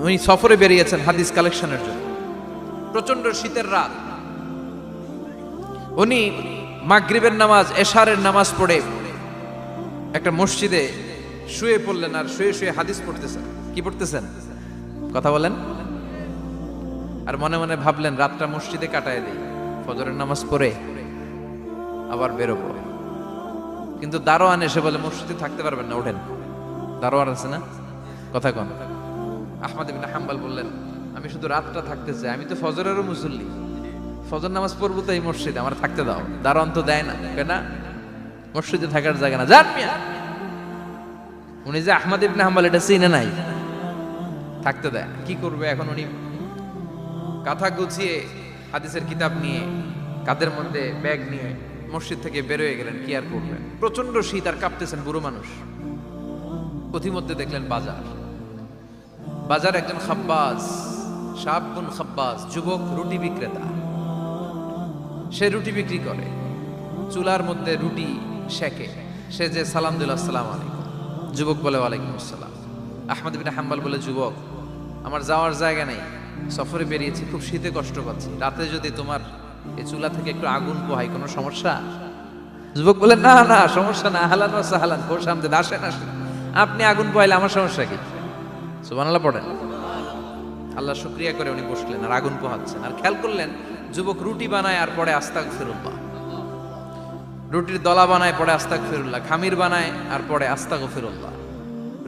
উনি সফরে বেরিয়েছেন হাদিস কালেকশনের জন্য। প্রচন্ড শীতের রাত, উনি মাগরিবের নামাজ, এশারের নামাজ পড়ে একটা মসজিদে শুয়ে পড়লেন, আর শুয়ে শুয়ে হাদিস পড়তেছেন। কি পড়তেছেন? কথা বলেন। আর মনে মনে ভাবলেন রাতটা মসজিদে কাটায় দিই, ফজরের নামাজ পড়ে আবার বেরোবো। কিন্তু দারোয়ান এসে বলে মসজিদে থাকতে পারবেন না, ওঠেন। দারোয়ান আছে না, কথা কন। আহমদ ইবনে হাম্বল বললেন আমি শুধু রাতটা থাকতে চাই, আমি তো ফজরেরও মুসল্লি, ফজর নামাজ পড়বো তো এই মসজিদে, আমার থাকতে দাও। দারোয়ান তো দেয় না, কেনা মসজিদে থাকার জায়গা না, যান মিয়া। উনি যে আহমদ ইবনে হাম্বল এটা চিনে নাই, থাকতে দেয়। কি করবে এখন? উনি কাঁথা গুছিয়ে হাদিসের কিতাব নিয়ে কাঁধের মধ্যে ব্যাগ নিয়ে মসজিদ থেকে বেরোয় গেলেন। কি আর করবেন, প্রচন্ড শীত, আর কাঁপতেছেন, বুড়ো মানুষ। পথিমধ্যে দেখলেন বাজার, বাজার একজন খাব্বাজ, শাবুন খাব্বাজ, যুবক রুটি বিক্রেতা। সে রুটি বিক্রি করে, চুলার মধ্যে রুটি সেকে। সে যে সালাম দিল আসসালামু আলাইকুম, যুবক বলে ওয়ালাইকুম আসসালাম। আহমদ ইবনে হাম্বল বলে যুবক আমার যাওয়ার জায়গা নেই, সফরে বেরিয়েছি, খুব শীতে কষ্ট পাচ্ছি, রাতে যদি তোমার এই চুলা থেকে একটু আগুন পোহাই কোনো সমস্যা? যুবক বলে না না সমস্যা না, আহলান ওয়া সাহলান, কোর সামনে আসেন আসেন, আপনি আগুন পোহাইলে আমার সমস্যা কি? সুবহানাল্লাহ পড়েন। আল্লাহ শুকরিয়া করে উনি বসলেন আর আগুন পোহাচ্ছেন। আর খেয়াল করলেন যুবক রুটি বানায় আর পরে আস্তাগফিরুল্লাহ, রুটির দলা বানায় পরে আস্তাগফিরুল্লাহ, খামির বানায় আর পরে আস্তাগফিরুল্লাহ,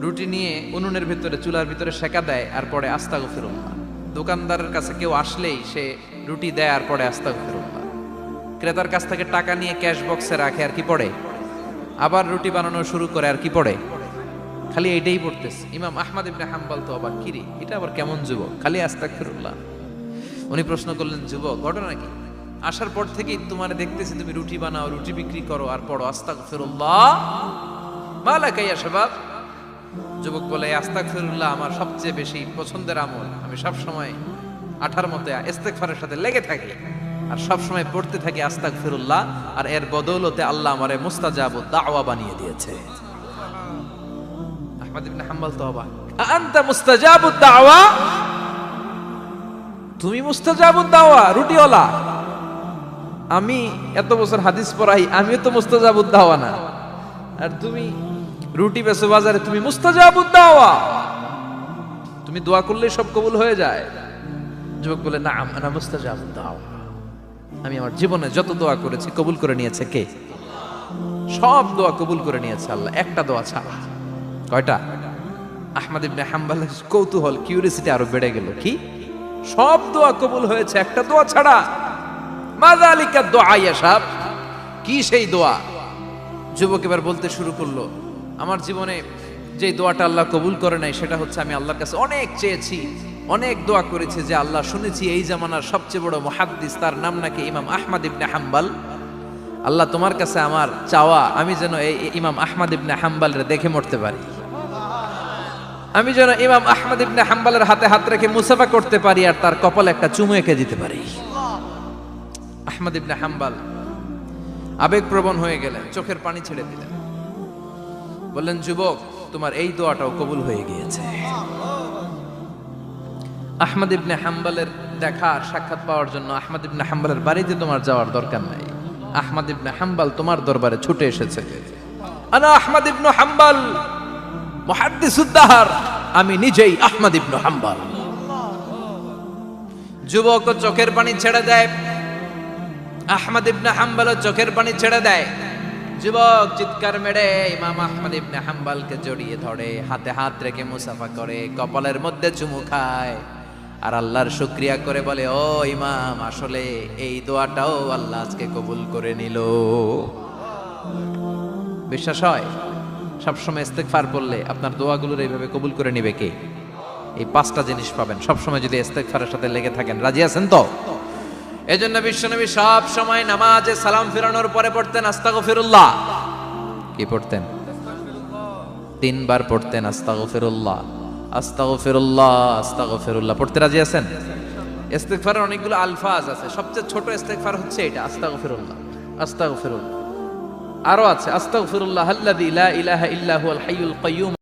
রুটি নিয়ে উনুনের ভিতরে চুলার ভিতরে সেকা দেয় আর পরে আস্তাগফিরুল্লাহ। দোকানদারের কাছে কেউ আসলেই সে রুটি দেয় আর পরে আস্তাগফিরুল্লাহ। ক্রেতার কাছ থেকে টাকা নিয়ে ক্যাশ বক্সে রাখে আর কি পড়ে, আবার রুটি বানানো শুরু করে আর কি পড়ে, খালি এইটাই পড়তেছে। ইমাম আহমদ ইবনে হাম্বল তো আবার কিরে, এটা আবার কেমন যুবক, খালি আস্তাগফিরুল্লাহ। উনি প্রশ্ন করলেন যুবক ঘটনা কি? আসার পর থেকেই তোমার দেখতেছি তুমি রুটি বানাও, রুটি বিক্রি করো আর পড়ো আস্তাগফিরুল্লাহ, মালাকা ইয়া শাবাব। যুবক বলে আস্তাগফিরুল্লাহ আমার সবচেয়ে বেশি পছন্দের আমল, আমি সব সময় আঠার মতো ইস্তেগফারের সাথে লেগে থাকি আর সব সময় পড়তে থাকি আস্তাগফিরুল্লাহ, আর এর বদৌলতে আল্লাহ আমারে মুস্তাজাবুদ দাওয়া বানিয়ে দিয়েছে। আহমদ ইবনে হাম্বল তো অবাক, আনতা মুস্তাজাবুদ দাওয়া, তুমি মুস্তাজাবুদ দাওয়া, রুটিওয়ালা। আমি এত বছর হাদিস পড়াই, আমিও তো মুস্তাজাবুদ দাওয়া না, আর তুমি রুটি বেচো বাজারে, তুমি মুস্তাজাবুদ দাওয়া, তুমি দোয়া করলে সব কবুল হয়ে যায়। যুবক বলে না আনা মুস্তাজাবুদ দাওয়া, আমি আমার জীবনে যত দোয়া করেছি কবুল করে নিয়েছে কে? সব দোয়া কবুল করে নিয়েছে আল্লাহ, একটা দোয়া ছাড়া। কয়টা? আহমদ ইবনে হাম্বলের কৌতূহল, কিউরিয়াসিটি আরো বেড়ে গেল। কি? সব দোয়া কবুল হয়েছে, একটা দোয়া ছাড়া। মাযালিকা দোয়া ইয়া শাব, কি সেই দোয়া? যুবক এবার বলতে শুরু করলো আমার জীবনে যে দোয়াটা আল্লাহ কবুল করে নাই সেটা হচ্ছে আমি আল্লাহর কাছে অনেক চেয়েছি, অনেক দোয়া করেছি যে আল্লাহ, শুনেছি এই জামানার সবচেয়ে বড় মুহাদ্দিস, তার নাম নাকি ইমাম আহমদ ইবনে হাম্বল। আল্লাহ তোমার কাছে আমার চাওয়া আমি যেন এই ইমাম আহমদ ইবনে হাম্বলের দেখে মরতে পারি, আমি যেন ইমাম আহমদ ইবনে হাম্বলের হাতে হাত রেখে মুসাফা করতে পারি আর তার কপালে একটা চুমু এঁকে দিতে পারি। আহমদ ইবনে হাম্বল আবেগপ্রবণ হয়ে গেলেন, চোখের পানি ছেড়ে দিলেন, বললেন যুবক তোমার এই দোয়াটাও কবুল হয়ে গিয়েছে। আহমদ ইবনে হাম্বলের দেখা সাক্ষাৎ পাওয়ার জন্য আহমদ ইবনে হাম্বলের বাড়িতে তোমার যাওয়ার দরকার নাই, আহমদ ইবনে হাম্বল তোমার দরবারে ছুটে এসেছে। আনা আহমদ ইবনে হাম্বল মুহাদ্দিসুদ দাহর, আমি নিজেই আহমদ ইবনে হাম্বল। যুবক চোখের পানি ছেড়ে দেয়, আহমদ ইবনে হাম্বল চোখের পানি ছেড়ে দেয়। যুবক চিৎকার মেরে ইমাম আহমদ ইবনে হাম্বলকে জড়িয়ে ধরে, হাতে হাত রেখে মুসাফা করে, কপালের মধ্যে চুমু খায় আর আল্লাহর শুকরিয়া করে বলে ও ইমাম, আসলে এই দোয়াটাও আল্লাহ আজকে কবুল করে নিল। বিশ্বাস হয় সবসময় ইস্তেগফার করলে আপনার দোয়াগুলোর এইভাবে কবুল করে নিবে কে? এই পাঁচটা জিনিস পাবেন সবসময় যদি ইস্তেগফারের সাথে লেগে থাকেন। রাজি আছেন তো? এজন্য বিশ্বনবী সব সময় নামাজে সালাম ফিরানোর পরে পড়তেন আস্তাগফিরুল্লাহ। কি পড়তেন? 3 বার পড়তেন আস্তাগফিরুল্লাহ, আস্তাগফিরুল্লাহ, আস্তাগফিরুল্লাহ। পড়তে রাজি আছেন? ইস্তেগফারের অনেকগুলো আলফাজ আছে, সবচেয়ে ছোট ইস্তেগফার হচ্ছে এটা, আস্তাগফিরুল্লাহ, আস্তাগফিরুল্লাহ। আরো আছে আস্তাগফিরুল্লাহ আল্লাযী লা ইলাহা ইল্লা হুয়াল হাইয়ুল কাইয়্যুম।